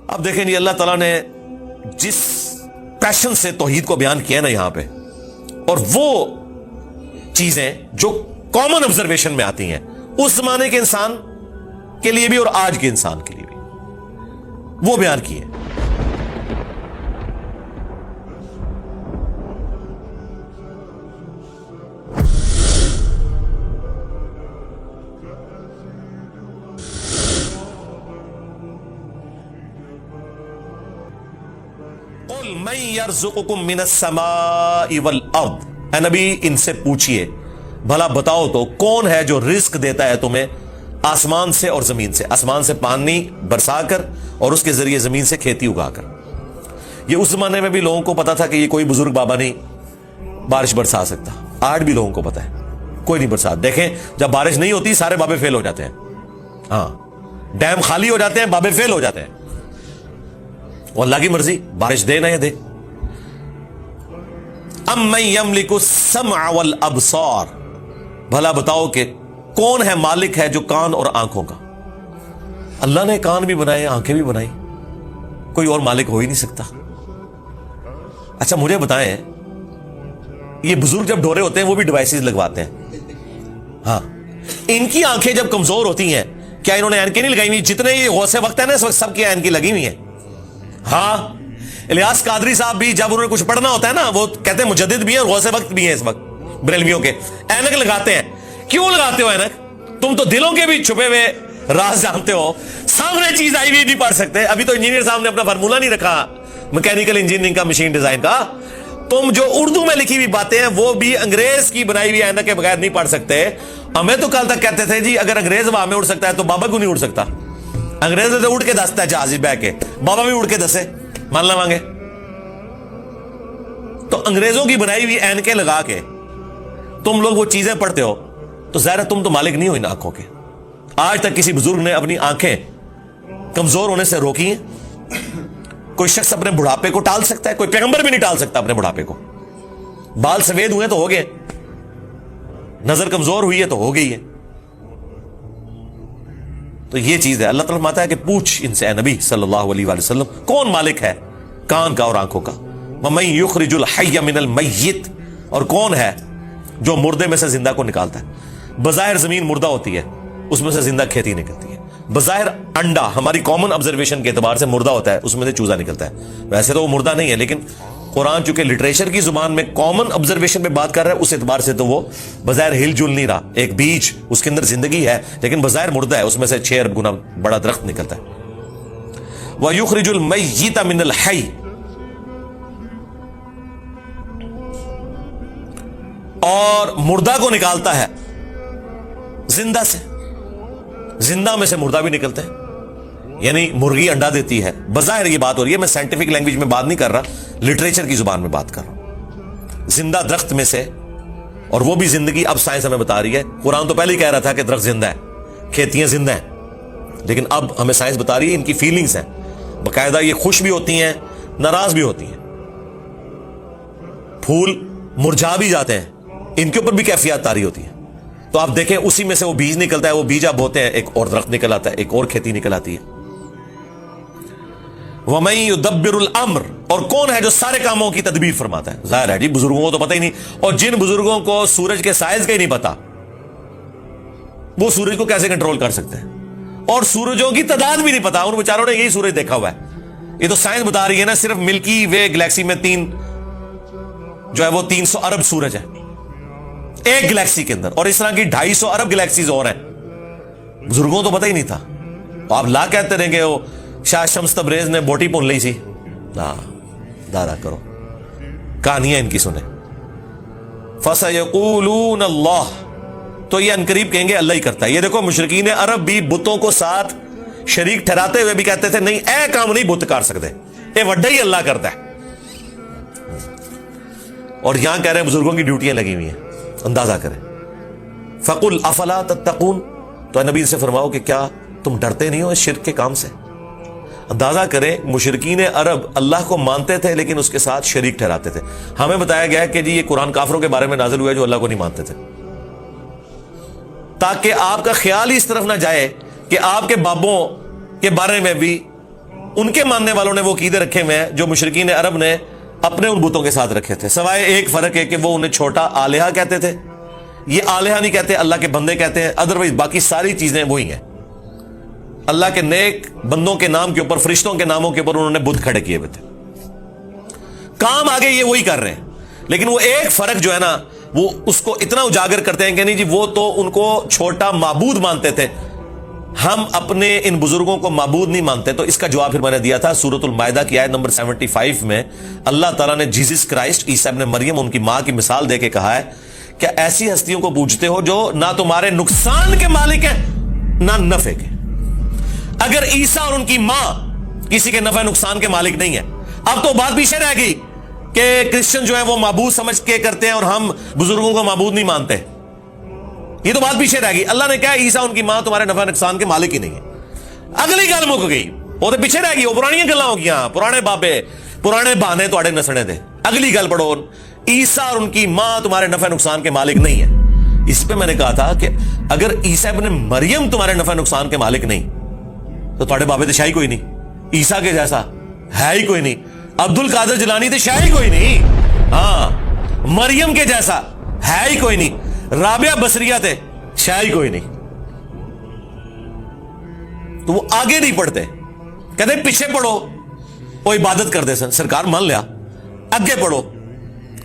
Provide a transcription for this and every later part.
اب دیکھیں جی، اللہ تعالیٰ نے جس پیشن سے توحید کو بیان کیا نا یہاں پہ، اور وہ چیزیں جو کامن آبزرویشن میں آتی ہیں اس زمانے کے انسان کے لیے بھی اور آج کے انسان کے لیے بھی، وہ بیان کیے. قُلْ مَنْ يَرْزُقُكُم مِّنَ السَّمَاءِ وَالْأَرْضِ، اے نبی ان سے پوچھئے بھلا بتاؤ تو کون ہے جو رزق دیتا ہے تمہیں آسمان سے اور زمین سے، آسمان سے پانی برسا کر اور اس کے ذریعے زمین سے کھیتی اگا کر. یہ اس زمانے میں بھی لوگوں کو پتا تھا کہ یہ کوئی بزرگ بابا نہیں بارش برسا سکتا. آج بھی لوگوں کو پتا ہے کوئی نہیں برسا. دیکھیں جب بارش نہیں ہوتی سارے بابے فیل ہو جاتے ہیں. ہاں، ڈیم خالی ہو جاتے ہیں، بابے فیل ہو جاتے ہیں. وہ اللہ کی مرضی، بارش دے نہ یا دے. اَمَّن يَمْلِكُ السَّمْعَ وَالْأَبْصَارَ، بھلا بتاؤ کہ کون ہے مالک ہے جو کان اور آنکھوں کا. اللہ نے کان بھی بنائے، آنکھیں بھی بنائی، کوئی اور مالک ہو ہی نہیں سکتا. اچھا مجھے بتائیں، یہ بزرگ جب ڈھورے ہوتے ہیں وہ بھی ڈیوائسز لگواتے ہیں. ہاں، ان کی آنکھیں جب کمزور ہوتی ہیں، کیا انہوں نے اینکیں نہیں لگائی ہوئی؟ جتنے یہ غوث وقت ہے نا اس وقت سب کی اینکیں لگی ہوئی ہیں. ہاں، الیاس قادری صاحب بھی جب انہوں نے کچھ پڑھنا ہوتا ہے نا، وہ کہتے ہیں مجدد بھی ہیں اور غوث وقت بھی ہیں. اس وقت بریلویوں کے اینک لگاتے ہیں. کیوں لگاتے ہو اینک؟ تم تو دلوں کے بھی چھپے ہوئے راز جانتے ہو. سامنے چیز آئی ہوئی نہیں پڑھ سکتے. ابھی تو انجینئر صاحب نے اپنا فارمولا نہیں رکھا میکینیکل انجینئرنگ کا، مشین ڈیزائن کا. تم جو اردو میں لکھی ہوئی باتیں ہیں وہ بھی انگریز کی بنائی ہوئی اینک کے بغیر نہیں پڑھ سکتے. ہمیں تو کل تک کہتے تھے جی اگر انگریز ہوا میں اڑ سکتا ہے تو بابا کیوں نہیں اڑ سکتا؟ انگریز تو اڑ کے دستا ہے جہاز بہ کے، بابا بھی اڑ کے دسے، مان لیں گے. تو انگریزوں کی بنائی ہوئی اینکیں لگا کے تم لوگ وہ چیزیں پڑھتے ہو تو ظاہر ہے تم تو مالک نہیں ہو ان آنکھوں کے. آج تک کسی بزرگ نے اپنی آنکھیں کمزور ہونے سے روکی ہیں؟ کوئی شخص اپنے بڑھاپے کو ٹال سکتا ہے؟ کوئی پیغمبر بھی نہیں ٹال سکتا اپنے بڑھاپے کو. بال سفید ہوئے تو ہو گئے، نظر کمزور ہوئی ہے تو ہو گئی ہے. تو یہ چیز ہے. اللہ تعالیٰ فرماتا ہے کہ پوچھ ان سے اے نبی صلی اللہ علیہ وآلہ وسلم کون مالک ہے کان کا اور آنکھوں کا. وَمَن يُخْرِجُ الْحَيَّ مِنَ الْمَيِّتِ، اور کون ہے جو مردے میں سے زندہ کو نکالتا ہے. بظاہر زمین مردہ ہوتی ہے، اس میں سے زندہ کھیتی نکلتی ہے. بظاہر انڈا ہماری کامن آبزرویشن کے اعتبار سے مردہ ہوتا ہے، اس میں سے چوزا نکلتا ہے. ویسے تو وہ مردہ نہیں ہے، لیکن قرآن چونکہ لٹریچر کی زبان میں کامن آبزرویشن پہ بات کر رہا ہے، اس اعتبار سے تو وہ بظاہر ہل جل نہیں رہا. ایک بیج اس کے اندر زندگی ہے لیکن بظاہر مردہ ہے، اس میں سے 6 ارب گنا بڑا درخت نکلتا ہے. وَيُخْرِجُ الْمَيِّتَ مِنَ الْحَيِّ، اور مردہ کو نکالتا ہے زندہ سے. زندہ میں سے مردہ بھی نکلتے ہیں. یعنی مرغی انڈا دیتی ہے، بظاہر یہ بات ہو رہی ہے، میں سائنٹیفک لینگویج میں بات نہیں کر رہا، لٹریچر کی زبان میں بات کر رہا ہوں. زندہ درخت میں سے، اور وہ بھی زندگی اب سائنس ہمیں بتا رہی ہے. قرآن تو پہلے ہی کہہ رہا تھا کہ درخت زندہ ہے، کھیتیاں زندہ ہیں، لیکن اب ہمیں سائنس بتا رہی ہے ان کی فیلنگز ہیں. باقاعدہ یہ خوش بھی ہوتی ہیں، ناراض بھی ہوتی ہیں. پھول مرجھا بھی جاتے ہیں، ان کے اوپر بھی کیفیات طاری ہوتی ہے. تو آپ دیکھیں اسی میں سے وہ بیج نکلتا ہے، وہ بیج آپ بوتے ہیں، ایک اور درخت نکل آتا ہے، ایک اور کھیتی نکل آتی ہے. وَمَن يُدَبِّرُ الْأَمْرَ، اور کون ہے جو سارے کاموں کی تدبیر فرماتا ہے. ظاہر ہے جی بزرگوں کو تو پتہ ہی نہیں، اور جن بزرگوں کو سورج کے سائز کا ہی نہیں پتا وہ سورج کو کیسے کنٹرول کر سکتے ہیں، اور سورجوں کی تعداد بھی نہیں پتا. ان بیچاروں نے یہی سورج دیکھا ہوا ہے. یہ تو سائنس بتا رہی ہے نا، صرف ملکی وے گلیکسی میں 300 ارب سورج ہے ایک گلیکسی کے اندر، اور اس طرح کی 250 ارب گلیکسیز اور ہیں. بزرگوں تو پتہ ہی نہیں تھا. آپ لا کہتے رہیں گے وہ شاہ شمس تبریز نے بوٹی پون لی سی. دارا کرو، کہانیاں ان کی سنیں. فَسَيَقُولُونَ اللَّهُ، تو یہ انقریب کہیں گے اللہ ہی کرتا ہے. یہ دیکھو مشرکین عرب بھی بتوں کو ساتھ شریک ٹھہراتے ہوئے بھی کہتے تھے نہیں اے کام نہیں بت کر سکتے، اے وڈا ہی اللہ کرتا ہے. اور یہاں کہہ رہے ہیں بزرگوں کی ڈیوٹیاں لگی ہوئی ہیں. اندازہ کریں. فَقُلْ أَفَلَا تَتَّقُونَ، تو اے نبی سے فرماؤ کہ کیا تم ڈرتے نہیں ہو اس شرک کے کام سے. اندازہ کریں مشرکین عرب اللہ کو مانتے تھے لیکن اس کے ساتھ شریک ٹھہراتے تھے. ہمیں بتایا گیا کہ جی یہ قرآن کافروں کے بارے میں نازل ہوا ہے جو اللہ کو نہیں مانتے تھے، تاکہ آپ کا خیال ہی اس طرف نہ جائے کہ آپ کے بابوں کے بارے میں بھی ان کے ماننے والوں نے وہ عقیدے رکھے ہوئے ہیں جو مشرکین عرب نے اپنے ان بتوں کے ساتھ رکھے تھے، سوائے ایک فرق ہے کہ وہ انہیں چھوٹا آلیہ کہتے تھے، یہ آلیہ نہیں کہتے، اللہ کے بندے کہتے ہیں، ادروائز باقی ساری چیزیں وہی ہیں۔ اللہ کے نیک بندوں کے نام کے اوپر، فرشتوں کے ناموں کے اوپر انہوں نے بت کھڑے کیے ہوئے تھے، کام آگے یہ وہی کر رہے ہیں، لیکن وہ ایک فرق جو ہے نا وہ اس کو اتنا اجاگر کرتے ہیں کہ نہیں جی وہ تو ان کو چھوٹا معبود مانتے تھے، ہم اپنے ان بزرگوں کو معبود نہیں مانتے۔ تو اس کا جواب پھر میں نے دیا تھا سورۃ المائدہ کی آیت نمبر 75 میں، اللہ تعالیٰ نے جیسس کرائسٹ عیسیٰ ابن مریم ان کی ماں کی مثال دے کے کہا ہے کہ ایسی ہستیوں کو پوجتے ہو جو نہ تمہارے نقصان کے مالک ہیں نہ نفع کے۔ اگر عیسیٰ اور ان کی ماں کسی کے نفع نقصان کے مالک نہیں ہیں، اب تو بات پیچھے رہ گئی کہ کرسچن جو ہے وہ معبود سمجھ کے کرتے ہیں اور ہم بزرگوں کو معبود نہیں مانتے، یہ تو بات پیچھے رہ گئی۔ اللہ نے کہا عیسیٰ ان کی ماں تمہارے نفع نقصان کے مالک ہی نہیں ہے، اگلی گل مک گئی، وہ تو پیچھے رہ گئی، وہ پرانی گلاں ہو گیا، پرانے بابے پرانے بہانے تواڈے نسنے دے۔ اگلی گل پڑھو، عیسیٰ اور ان کی ماں تمہارے نفع نقصان کے مالک نہیں ہے۔ اس پہ میں نے کہا تھا کہ اگر عیسیٰ ابن مریم تمہارے نفع نقصان کے مالک نہیں تو تواڈے بابے تو شاہی کوئی نہیں، عیسیٰ کے جیسا ہے ہی کوئی نہیں، عبد القادر جیلانی تو شاہی کوئی نہیں، ہاں مریم کے جیسا ہے ہی کوئی نہیں، رابعہ بصریہ تھے شاہی کوئی نہیں۔ تو وہ آگے نہیں پڑھتے، کہتے پیچھے پڑھو وہ عبادت کرتے سن، سرکار مان لیا، آگے پڑھو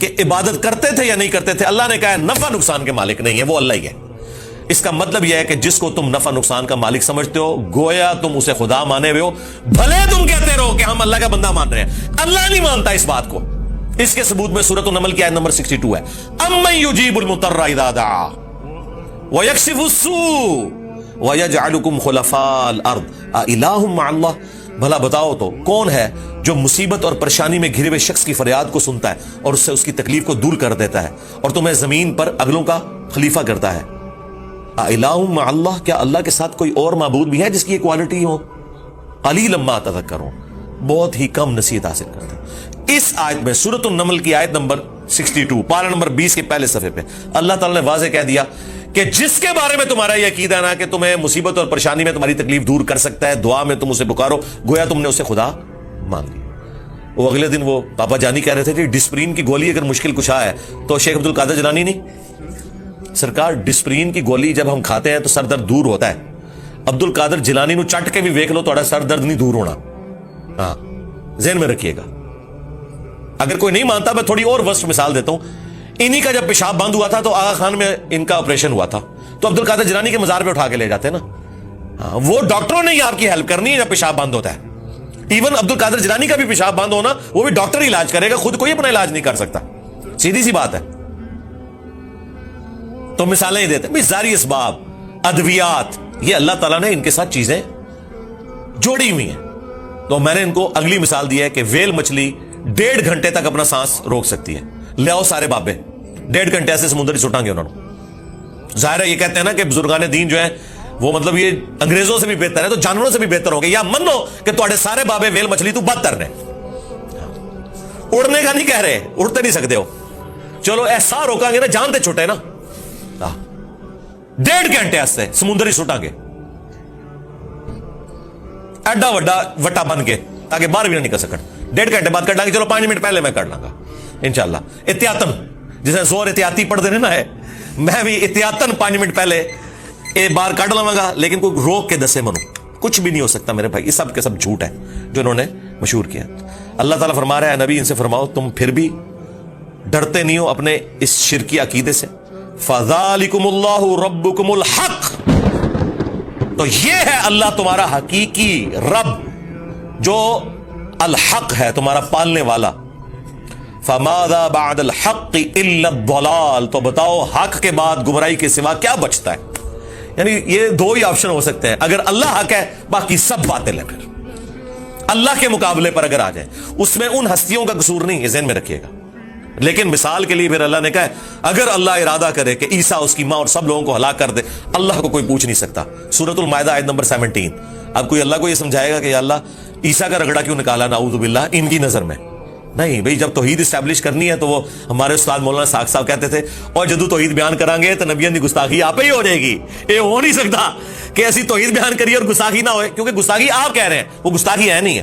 کہ عبادت کرتے تھے یا نہیں کرتے تھے۔ اللہ نے کہا نفع نقصان کے مالک نہیں ہے، وہ اللہ ہی ہے۔ اس کا مطلب یہ ہے کہ جس کو تم نفع نقصان کا مالک سمجھتے ہو گویا تم اسے خدا مانے ہوئے ہو، بھلے تم کہتے رہو کہ ہم اللہ کا بندہ مان رہے ہیں، اللہ نہیں مانتا اس بات کو۔ اس کے ثبوت میں سورۃ النمل کی آیت نمبر 62 ہے، امن یجیب المضطر اذا دعا ویکشف السوء ویجعلکم خلفاء الارض االہ مع اللہ، بھلا بتاؤ تو کون ہے جو مصیبت اور پریشانی میں گھرے ہوئے شخص کی فریاد کو سنتا ہے اور اس سے اس کی تکلیف کو دور کر دیتا ہے اور تمہیں زمین پر اگلوں کا خلیفہ کرتا ہے۔ الہ مع اللہ، کیا اللہ کے ساتھ کوئی اور معبود بھی ہے جس کی یہ کوالٹی ہو؟ قلیلا ما تذکرون، بہت ہی کم نصیحت حاصل کرتے ہیں۔ اس آیت میں سورۃ النمل کی آیت نمبر 62 پارہ نمبر 20 کے پہلے صفحے پہ اللہ تعالیٰ نے واضح کہہ دیا کہ جس کے بارے میں تمہارا یہ عقیدہ ہے نا کہ تمہیں مصیبت اور پریشانی میں تمہاری تکلیف دور کر سکتا ہے، دعا میں تم اسے پکارو گویا تم نے اسے خدا مان لیا۔ وہ اگلے دن وہ پاپا جانی کہہ رہے تھے کہ ڈسپرین کی گولی اگر مشکل کشا ہے تو شیخ عبد القادر جیلانی نہیں، سرکار ڈسپرین کی گولی جب ہم کھاتے ہیں تو سر درد دور ہوتا ہے، عبد القادر جیلانی نو چٹ کے بھی ویکھ لو تھوڑا سر درد نہیں دور ہونا، ہاں ذہن میں رکھیے گا۔ اگر کوئی نہیں مانتا میں تھوڑی اور وسط مثال دیتا ہوں، انہی کا جب پیشاب بند ہوا تھا تو آغا خان میں ان کا آپریشن ہوا تھا تو عبد القادر جیلانی کے مزار پہ اٹھا کے لے جاتے نا، ہاں وہ ڈاکٹروں نے ہی آپ کی ہیلپ کرنی ہے جب پیشاب بند ہوتا ہے۔ ایون عبد القادر جیلانی کا بھی پیشاب بند ہونا وہ بھی ڈاکٹر ہی علاج کرے گا، خود کوئی اپنا علاج نہیں کر سکتا، سیدھی سی بات ہے۔ تو مثالیں ہی دیتے ہیں، ظاہری اسباب، ادویات، یہ اللہ تعالیٰ نے ان کے ساتھ چیزیں جوڑی ہوئی ہیں۔ تو میں نے ان کو اگلی مثال دی ہے کہ ویل مچھلی 1.5 گھنٹے تک اپنا سانس روک سکتی ہے، لے آؤ سارے بابے 1.5 گھنٹے ایسے سمندر ہی سٹائیں گے انہوں نے۔ ظاہر ہے یہ کہتے ہیں نا کہ بزرگان دین جو ہیں وہ مطلب یہ انگریزوں سے بھی بہتر ہے تو جانوروں سے بھی بہتر ہو گئے، یا منو کہ تواڈے سارے بابے ویل مچھلی تو بدتر نے، اڑنے کا نہیں کہہ رہے، اڑتے نہیں سکتے ہو، چلو ایسا روکا گے نا جان تے چھٹے نا، 1.5 گھنٹے ایسے سمندر ہی سٹاں گے ایڈا وڈا وٹا بن کے تاکہ باہر بھی نہ نکل سکن، 1.5 گھنٹے بعد کر لیں گے، چلو 5 منٹ پہلے میں کر لوں گا انشاءاللہ احتیاطاً، جسے زور احتیاطی پڑھتے ہیں نا ہے، میں بھی احتیاطاً 5 منٹ پہلے یہ باہر کٹ لوں گا، لیکن کوئی روک کے دسے منو کچھ بھی نہیں ہو سکتا میرے بھائی، یہ سب کے سب جھوٹ ہے جو انہوں نے مشہور کیا۔ اللہ تعالیٰ فرما رہا ہے نبی ان سے فرماؤ تم پھر بھی ڈرتے نہیں ہو اپنے اس شرکی عقیدے سے، فَذَلِكُمُ اللَّهُ رَبُّكُمُ الْحَقِّ، تو یہ ہے اللہ تمہارا حقیقی رب جو الحق ہے، تمہارا پالنے والا۔ فَمَاذَا بَعْدَ الْحَقِّ إِلَّا الضَّلَالُ، تو بتاؤ حق کے بعد گمراہی کے سوا کیا بچتا ہے؟ یعنی یہ 2 ہی آپشن ہو سکتے ہیں، اگر اللہ حق ہے باقی سب باطل ہے، پھر اللہ کے مقابلے پر اگر آ جائے اس میں ان ہستیوں کا قصور نہیں ہے، ذہن میں رکھیے گا۔ لیکن مثال کے لیے پھر اللہ نے کہا ہے اگر اللہ ارادہ کرے کہ عیسیٰ اس کی ماں اور سب لوگوں کو ہلاک کر دے، اللہ کو کوئی پوچھ نہیں سکتا۔ سورۃ المائدہ آیت نمبر 17، اب کوئی اللہ کو یہ سمجھائے گا کہ یا اللہ عیسیٰ کا رگڑا کیوں نکالا نعوذ باللہ ان کی نظر میں؟ نہیں بھئی، جب توحید اسٹیبلش کرنی ہے تو وہ ہمارے استاد مولانا ساق صاحب کہتے تھے اور جدو توحید بیان کریں گے تو نبیوں کی گستاخی آپ ہی ہو جائے گی، یہ ہو نہیں سکتا کہ ایسی توحید بیان کریے اور گستاخی نہ ہوئے، کیونکہ گستاخی آپ کہہ رہے ہیں، وہ گستاخی ہے نہیں ہے۔